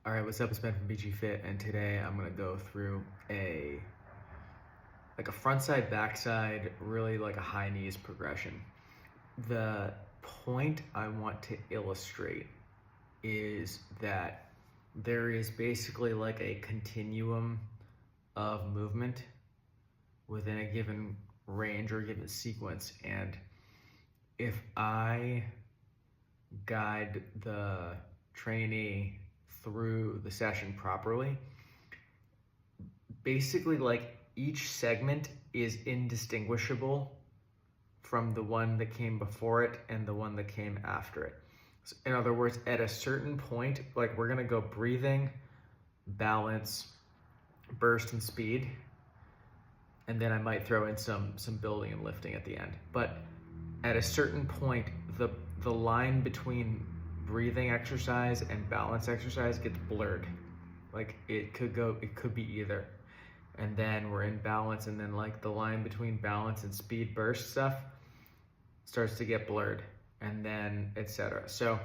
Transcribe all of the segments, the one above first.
All right, what's up? It's Ben from BG Fit, and today I'm gonna go through a front side, back side, really like a high knees progression. The point I want to illustrate is that there is basically like a continuum of movement within a given range or a given sequence, and if I guide the trainee through the session properly, basically like each segment is indistinguishable from the one that came before it and the one that came after it. So in other words, at a certain point, like we're gonna go breathing, balance, burst and speed, and then I might throw in some building and lifting at the end. But at a certain point, the line between breathing exercise and balance exercise gets blurred. Like it could be either. And then we're in balance, and then like the line between balance and speed burst stuff starts to get blurred, and then etc. So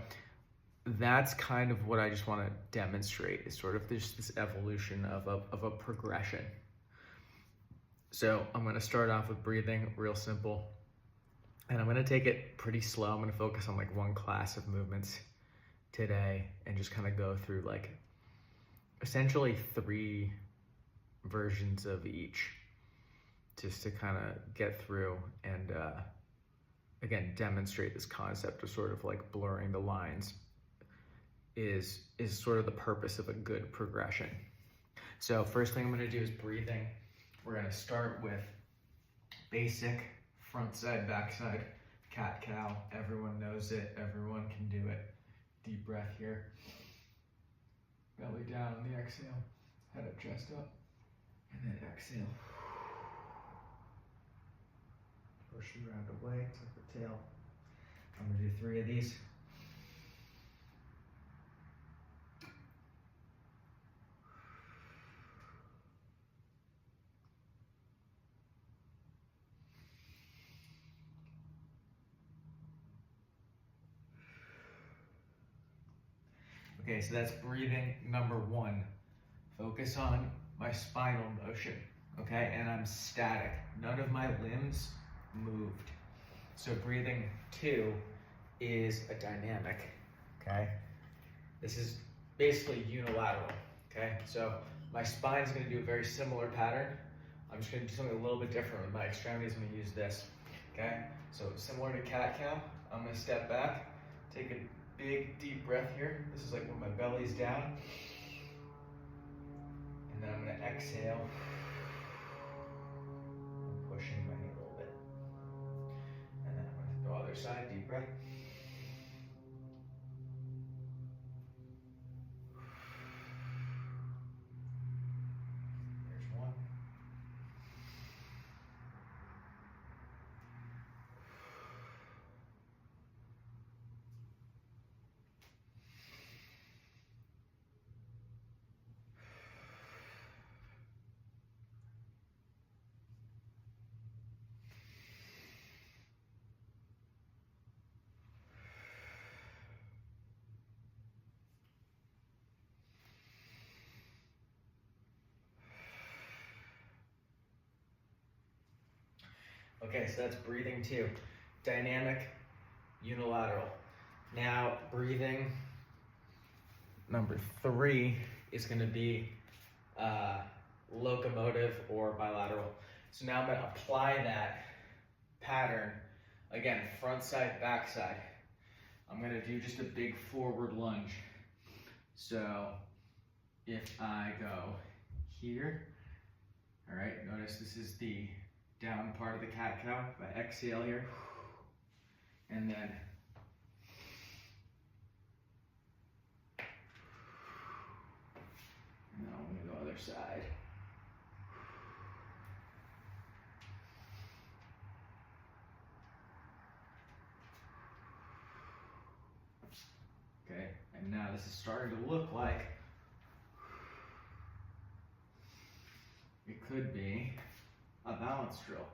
that's kind of what I just want to demonstrate, is sort of this evolution of a progression. So I'm going to start off with breathing, real simple, and I'm going to take it pretty slow. I'm going to focus on like one class of movements today and just kind of go through like essentially 3 versions of each, just to kind of get through and again demonstrate this concept of sort of like blurring the lines is sort of the purpose of a good progression. So first thing I'm going to do is breathing. We're going to start with basic front side, back side, cat cow. Everyone knows it, everyone can do it. Deep breath here, belly down on the exhale, head up, chest up, and then exhale. Push the round away, tuck the tail. I'm gonna do 3 of these. Okay, so that's breathing number 1. Focus on my spinal motion, okay? And I'm static. None of my limbs moved. So breathing 2 is a dynamic, okay? This is basically unilateral, okay? So my spine's gonna do a very similar pattern. I'm just gonna do something a little bit different with my extremities. I'm gonna use this, okay? So similar to cat cow, I'm gonna step back, take a big deep breath here. This is like when my belly's down. And then I'm gonna exhale. I'm pushing my knee a little bit. And then I'm gonna go other side, deep breath. There's 1. Okay, so that's breathing 2. Dynamic, unilateral. Now, breathing number 3 is gonna be locomotive or bilateral. So now I'm gonna apply that pattern, again, front side, back side. I'm gonna do just a big forward lunge. So if I go here, all right, notice this is the down part of the cat cow. If I exhale here, and then now I'm gonna go other side. Okay, and now this is starting to look like it could be a balance drill.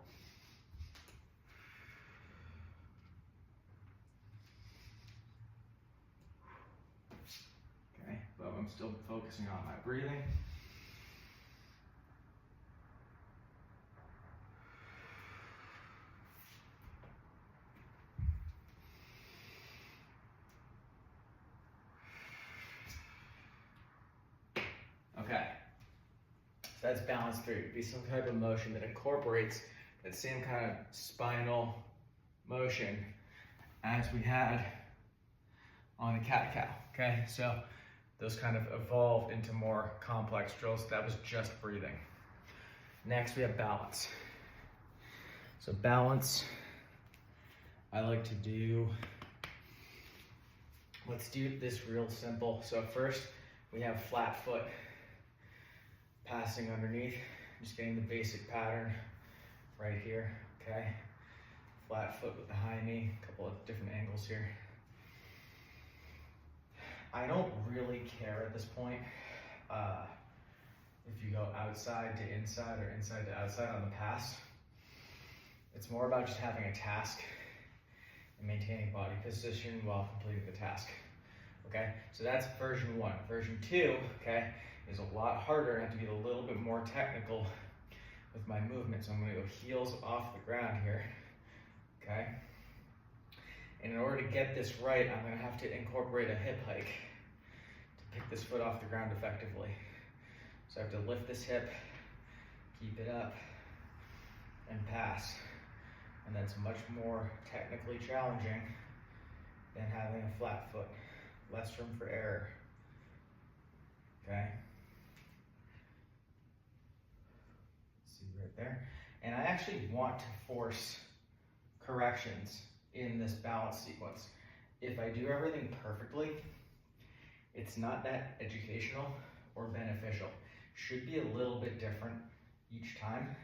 Okay, but I'm still focusing on my breathing. Okay, so that's balance 3. It'd be some type of motion that incorporates that same kind of spinal motion as we had on the cat-cow. Okay, so those kind of evolved into more complex drills. That was just breathing. Next, we have balance. So balance, I like to do, let's do this real simple. So first, we have flat foot passing underneath, just getting the basic pattern right here, okay? Flat foot with the high knee, a couple of different angles here. I don't really care at this point if you go outside to inside or inside to outside on the pass. It's more about just having a task and maintaining body position while completing the task, okay? So that's version 1. Version 2, okay, is a lot harder and I have to get a little bit more technical with my movement. So I'm gonna go heels off the ground here, okay? And in order to get this right, I'm gonna have to incorporate a hip hike to pick this foot off the ground effectively. So I have to lift this hip, keep it up, and pass. And that's much more technically challenging than having a flat foot. Less room for error, okay? See right there? And I actually want to force corrections in this balance sequence. If I do everything perfectly, it's not that educational or beneficial. Should be a little bit different each time,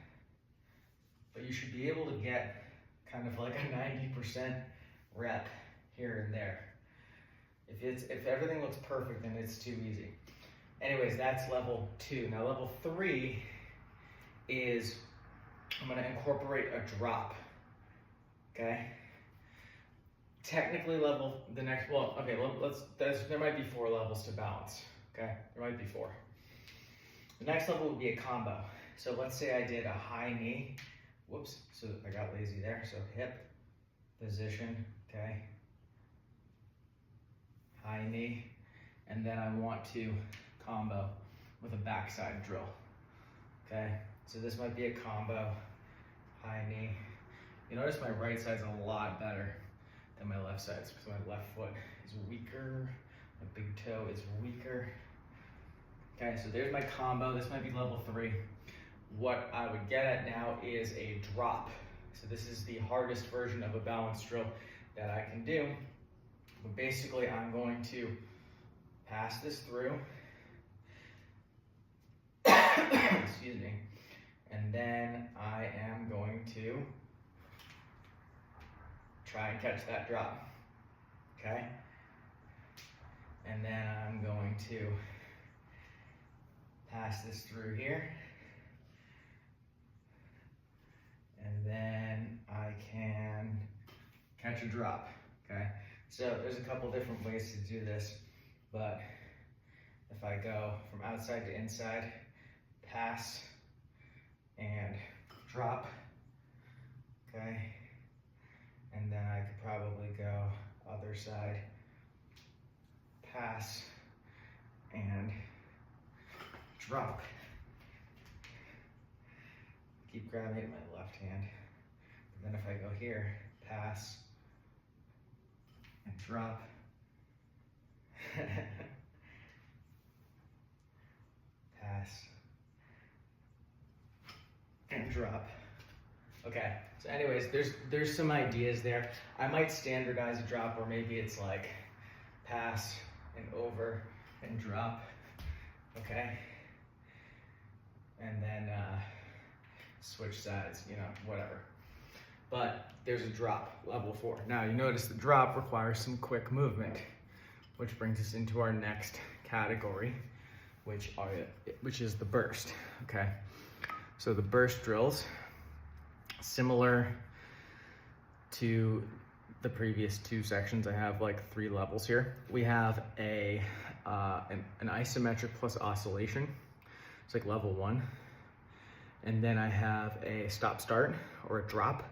but you should be able to get kind of like a 90% rep here and there. If everything looks perfect, then it's too easy. Anyways, that's level 2. Now level 3 is I'm gonna incorporate a drop, okay? Technically there might be 4 levels to balance, okay? There might be 4. The next level would be a combo. So let's say I did a high knee, whoops, so I got lazy there. So hip, position, okay? High knee, and then I want to combo with a backside drill, okay? So this might be a combo, high knee. You notice my right side's a lot better than my left side, because my left foot is weaker, my big toe is weaker. Okay, so there's my combo. This might be level 3. What I would get at now is a drop. So this is the hardest version of a balance drill that I can do. But basically, I'm going to pass this through, excuse me, and then I am going to try and catch that drop, okay? And then I'm going to pass this through here, and then I can catch a drop, okay? So there's a couple different ways to do this, but if I go from outside to inside, pass and drop, okay? And then I could probably go other side, pass and drop. Keep grabbing it with my left hand. And then if I go here, pass and drop. Pass and drop. Okay, so anyways, there's some ideas there. I might standardize a drop where maybe it's like pass and over and drop, okay? And then switch sides, you know, whatever. But there's a drop, level 4. Now you notice the drop requires some quick movement, which brings us into our next category, which is the burst, okay? So the burst drills, similar to the previous 2 sections, I have like 3 levels here. We have a an isometric plus oscillation. It's like level 1. And then I have a stop start or a drop,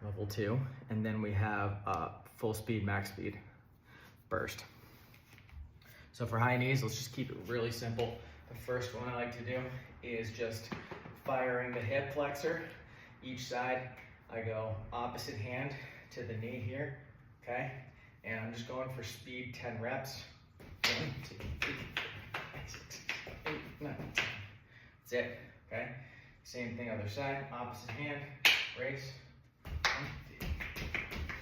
level 2. And then we have full speed, max speed, burst. So for high knees, let's just keep it really simple. The first one I like to do is just firing the hip flexor. Each side, I go opposite hand to the knee here, okay? And I'm just going for speed, 10 reps. 1, 2, 3, 4, 5, 6, 7, 8, 9, 10. That's it, okay? Same thing other side, opposite hand, race. 1, 2, 3,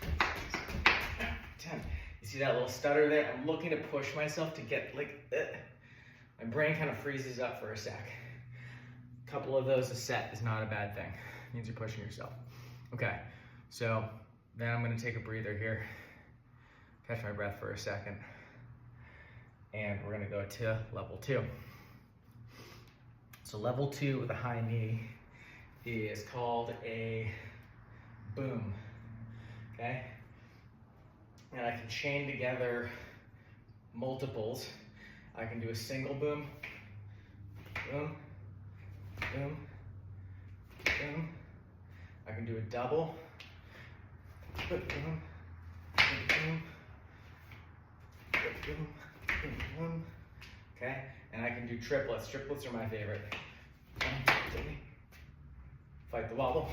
4, 5, 6, 7, 8, 9, 10. You see that little stutter there? I'm looking to push myself to get like, my brain kind of freezes up for a sec. A couple of those a set is not a bad thing. It means you're pushing yourself. Okay, so then I'm gonna take a breather here, catch my breath for a second, and we're gonna go to level 2. So level 2 with a high knee is called a boom, okay? And I can chain together multiples. I can do a single boom, boom, boom, boom. I can do a double, boom, boom, boom, boom, boom, boom. Okay, and I can do triplets. Triplets are my favorite. 1, 2, 3. Fight the wobble.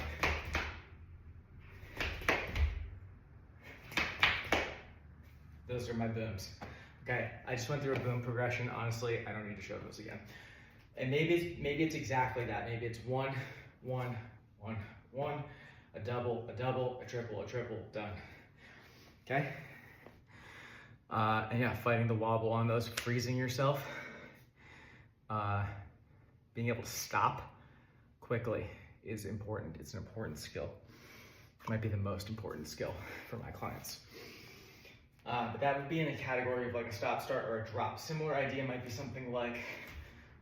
Those are my booms. Okay, I just went through a boom progression. Honestly, I don't need to show those again. And maybe it's exactly that. Maybe it's 1, 1, 1, 1, a double, a triple, done. Okay? And yeah, fighting the wobble on those, freezing yourself. Being able to stop quickly is important. It's an important skill. It might be the most important skill for my clients. But that would be in a category of like a stop start or a drop. Similar idea might be something like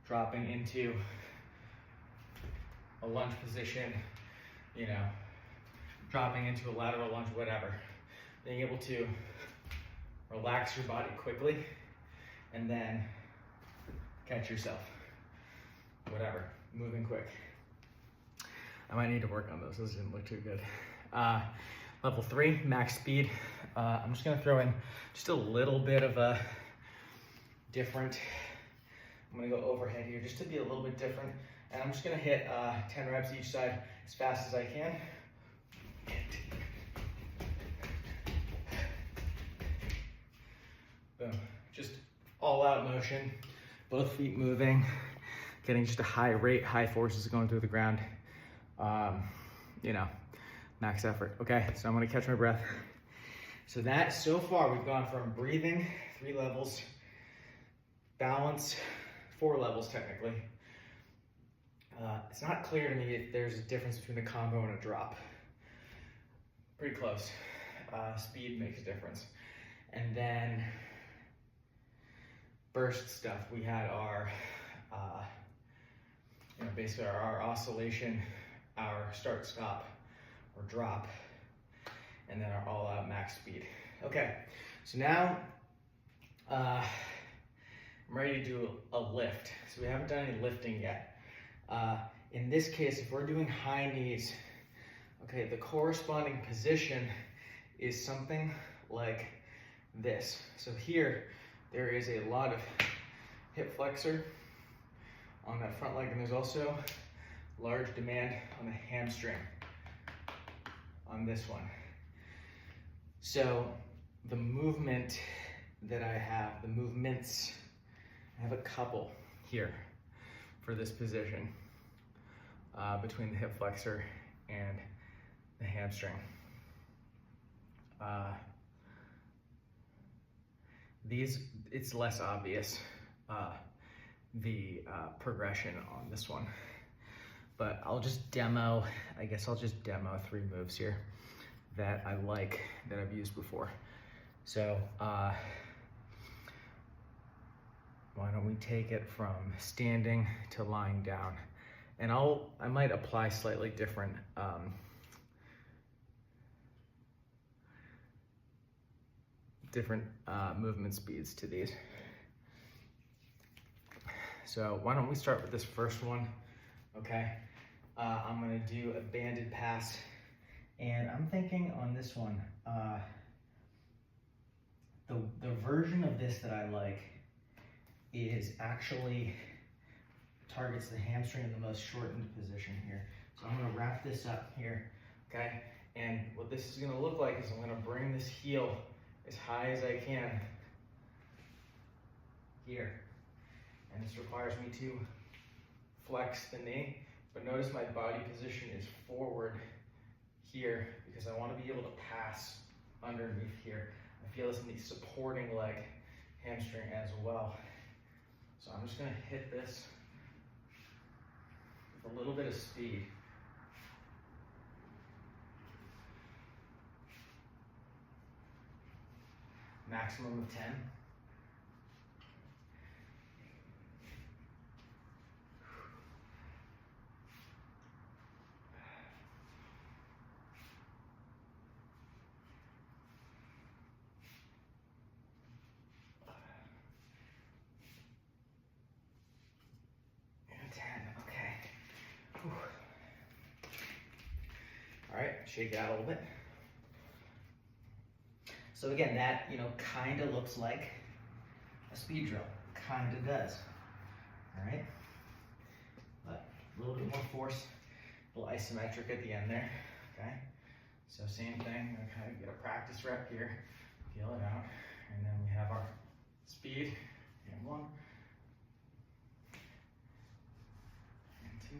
dropping into a lunge position, you know, dropping into a lateral lunge, whatever. Being able to relax your body quickly and then catch yourself, whatever, moving quick. I might need to work on those. Those didn't look too good. Level 3, max speed. I'm just gonna throw in just a little bit of a different, I'm gonna go overhead here just to be a little bit different. And I'm just gonna hit 10 reps each side as fast as I can. Boom, just all out motion, both feet moving, getting just a high rate, high forces going through the ground. You know, max effort. Okay, so I'm gonna catch my breath. So that, so far, we've gone from breathing, 3 levels, balance, 4 levels technically. It's not clear to me if there's a difference between a combo and a drop. Pretty close. Speed makes a difference. And then burst stuff, we had our, basically our oscillation, our start, stop, or drop, and then our all out max speed. Okay, so now I'm ready to do a lift. So we haven't done any lifting yet. In this case, if we're doing high knees, okay, the corresponding position is something like this. So here, there is a lot of hip flexor on that front leg, and there's also large demand on the hamstring on this one. So the movement that I have, the movements, I have a couple here for this position between the hip flexor and the hamstring. It's less obvious, the progression on this one, but I'll just demo, I guess I'll just demo 3 moves here that I like, that I've used before. So why don't we take it from standing to lying down, and I might apply slightly different movement speeds to these. so why don't we start with this first one, okay? I'm gonna do a banded pass, and I'm thinking on this one, the version of this that I like is actually targets the hamstring in the most shortened position here. So I'm gonna wrap this up here, okay? And what this is gonna look like is I'm gonna bring this heel as high as I can here. And this requires me to flex the knee, but notice my body position is forward here because I want to be able to pass underneath here. I feel this in the supporting leg hamstring as well. So I'm just going to hit this with a little bit of speed. Maximum of 10. And 10, okay. Whew. All right, shake it out a little bit. So again, that, kind of looks like a speed drill. Kind of does. All right? But a little bit more force, a little isometric at the end there. Okay? So same thing, I'm gonna kind of get a practice rep here, feel it out, and then we have our speed, and 1, and 2,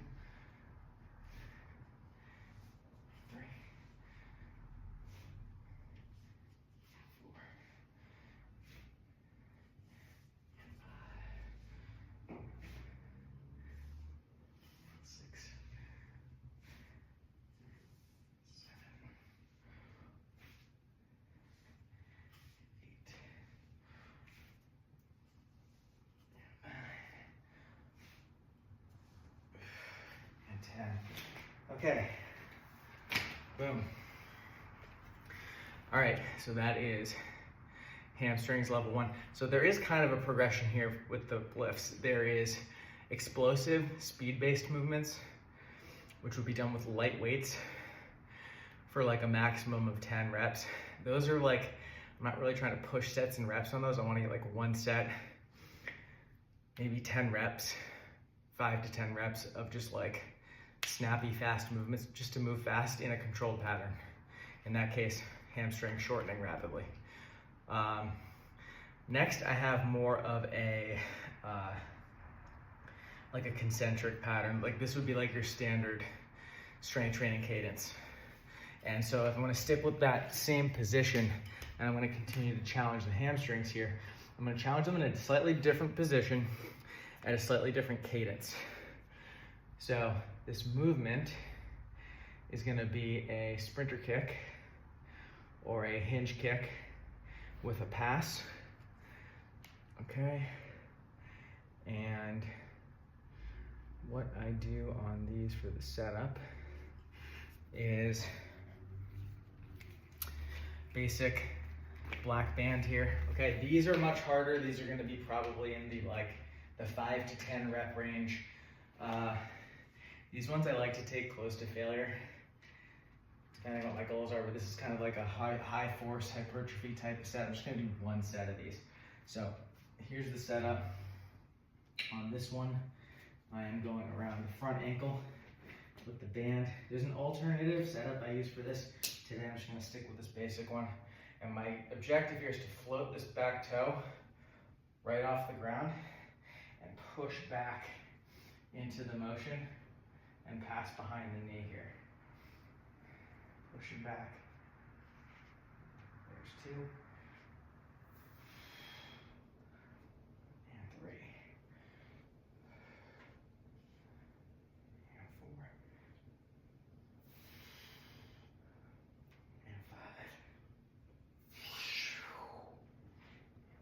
3, 4, and 5, 6, 7, 8, 9, and 10. Okay. Boom. All right, so that is hamstrings level 1. So there is kind of a progression here with the lifts. There is explosive speed-based movements, which would be done with light weights for like a maximum of 10 reps. Those are like, I'm not really trying to push sets and reps on those. I want to get like 1 set, maybe 10 reps, 5 to 10 reps of just like snappy, fast movements, just to move fast in a controlled pattern. In that case, hamstring shortening rapidly. Next, I have more of a like a concentric pattern. Like this would be like your standard strength training cadence. And so if I want to stick with that same position, and I'm going to continue to challenge the hamstrings here, I'm going to challenge them in a slightly different position at a slightly different cadence. So this movement is going to be a sprinter kick or a hinge kick with a pass. Okay. And what I do on these for the setup is basic black band here. Okay, these are much harder. These are going to be probably in the 5 to 10 rep range. These ones I like to take close to failure, depending on what my goals are, but this is kind of like a high force hypertrophy type of set. I'm just gonna do 1 set of these. So here's the setup. On this one, I am going around the front ankle with the band. There's an alternative setup I use for this. Today I'm just gonna stick with this basic one. And my objective here is to float this back toe right off the ground and push back into the motion and pass behind the knee here. Push it back. There's 2. And 3. And 4. And 5. And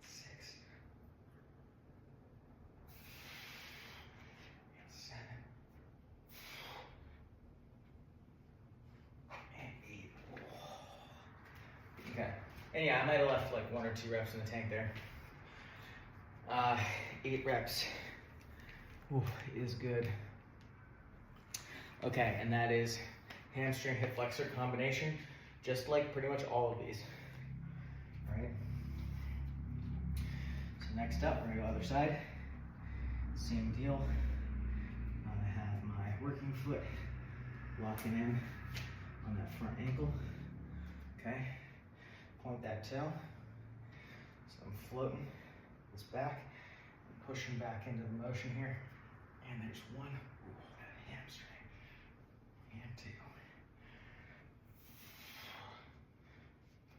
6. And 7. Okay, and yeah, I might have left like 1 or 2 reps in the tank there. 8 reps is good. Okay, and that is hamstring hip flexor combination, just like pretty much all of these. All right. So next up, we're gonna go other side. Same deal. I have my working foot locking in on that front ankle. Okay. Point that toe. So I'm floating this back, pushing back into the motion here. And there's one, that hamstring. And 2,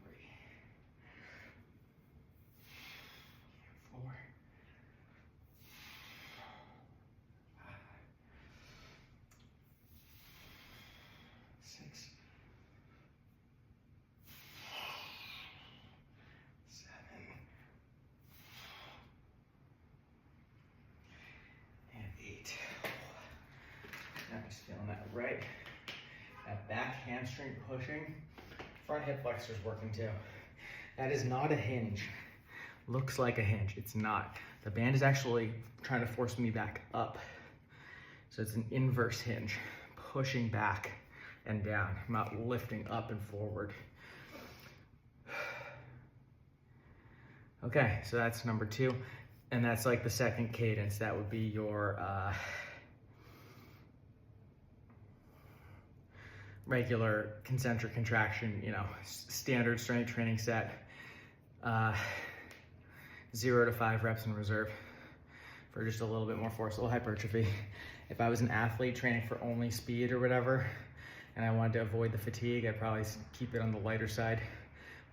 3, 4, 5, 6, 7, and 8. I'm just feeling that right. That back hamstring pushing, front hip flexor's working too. That is not a hinge. Looks like a hinge, it's not. The band is actually trying to force me back up. So it's an inverse hinge, pushing back and down. I'm not lifting up and forward. Okay, so that's number 2. And that's like the second cadence. That would be your regular concentric contraction, you know, standard strength training set, 0 to 5 reps in reserve for just a little bit more forcible hypertrophy. If I was an athlete training for only speed or whatever, and I wanted to avoid the fatigue, I'd probably keep it on the lighter side,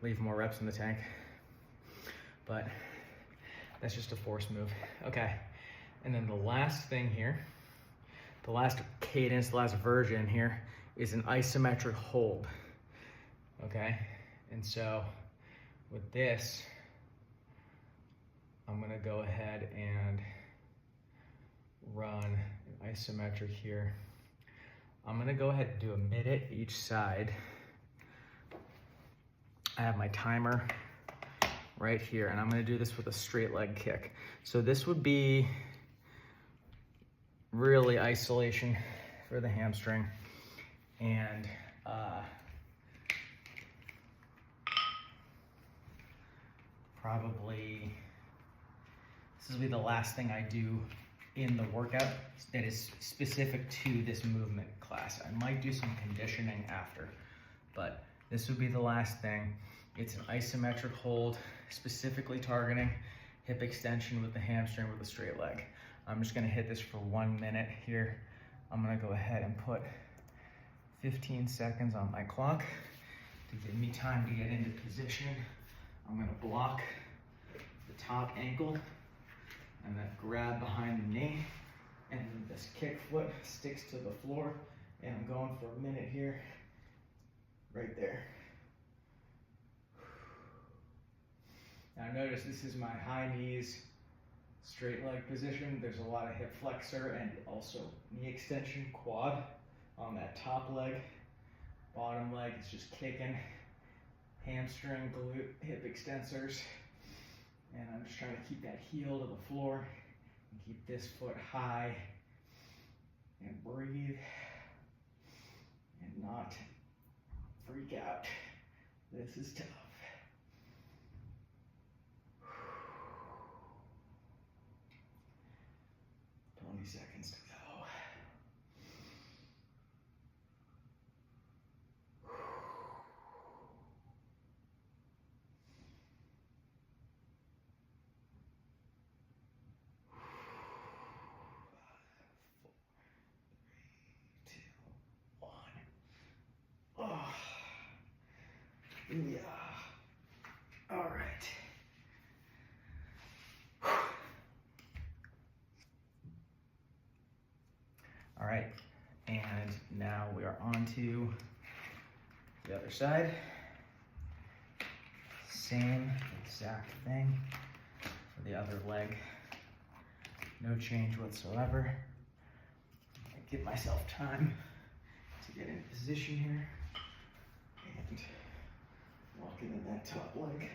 leave more reps in the tank. But that's just a force move. Okay, and then the last thing here, the last cadence, the last version here, is an isometric hold, okay? And so with this, I'm gonna go ahead and run an isometric here. I'm gonna go ahead and do a minute each side. I have my timer right here, and I'm gonna do this with a straight leg kick. So this would be really isolation for the hamstring. And probably this will be the last thing I do in the workout that is specific to this movement class. I might do some conditioning after, but this would be the last thing. It's an isometric hold, specifically targeting hip extension with the hamstring with a straight leg. I'm just gonna hit this for 1 minute here. I'm gonna go ahead and put 15 seconds on my clock to give me time to get into position. I'm gonna block the top ankle and then grab behind the knee, and then this kick foot sticks to the floor, and I'm going for a minute here, right there. Now notice this is my high knees, straight leg position. There's a lot of hip flexor and also knee extension, quad on that top leg. Bottom leg is just kicking, hamstring, glute, hip extensors. And I'm just trying to keep that heel to the floor and keep this foot high and breathe and not freak out. This is tough. 20 seconds to go. Yeah. All right. All right. And now we are on to the other side. Same exact thing for the other leg. No change whatsoever. I give myself time to get in position here. And walking in that top leg,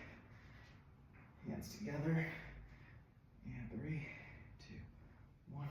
hands together, and 3, 2, 1,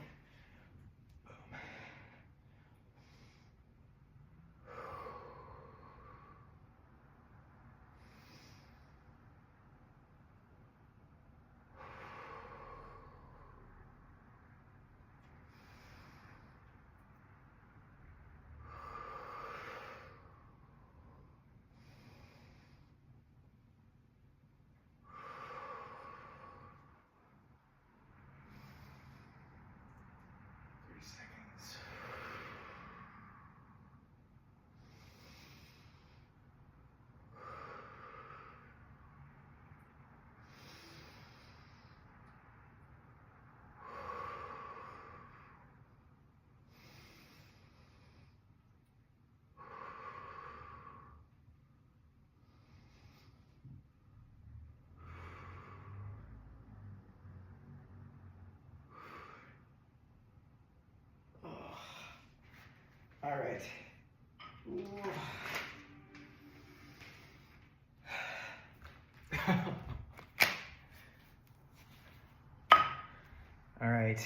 All right,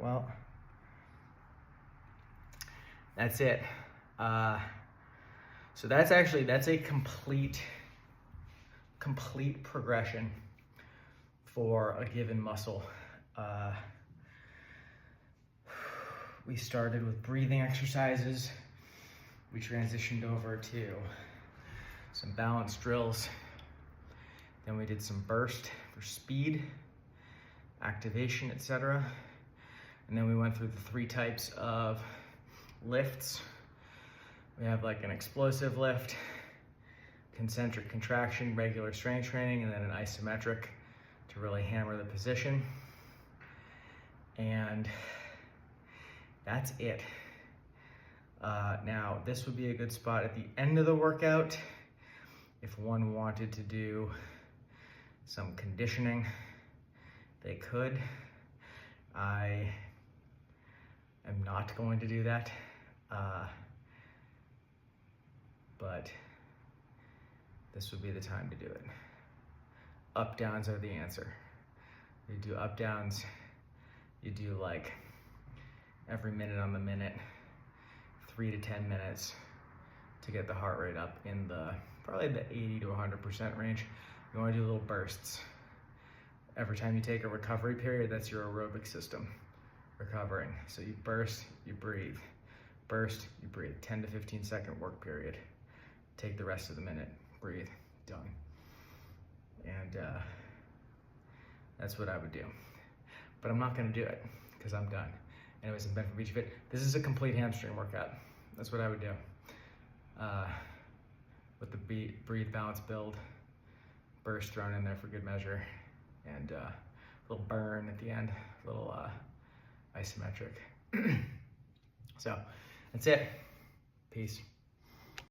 well, that's it. So that's a complete progression for a given muscle. We started with breathing exercises. We transitioned over to some balance drills. Then we did some burst for speed, activation, etc. And then we went through the 3 types of lifts. We have like an explosive lift, concentric contraction, regular strength training, and then an isometric to really hammer the position. And that's it. Now, this would be a good spot at the end of the workout if one wanted to do some conditioning. They could. I am not going to do that, but this would be the time to do it. Up downs are the answer. You do up downs, you do like every minute on the minute, 3 to 10 minutes to get the heart rate up in the probably the 80 to 100% range. You want to do little bursts. Every time you take a recovery period, that's your aerobic system recovering. So you burst, you breathe. Burst, you breathe. 10 to 15 second work period. Take the rest of the minute, breathe, done. And that's what I would do. But I'm not gonna do it because I'm done. Anyways, I'm Ben from Beach Fit. This is a complete hamstring workout. That's what I would do. With the breathe, balance, build, burst thrown in there for good measure, and a little burn at the end, a little isometric. So that's it. Peace.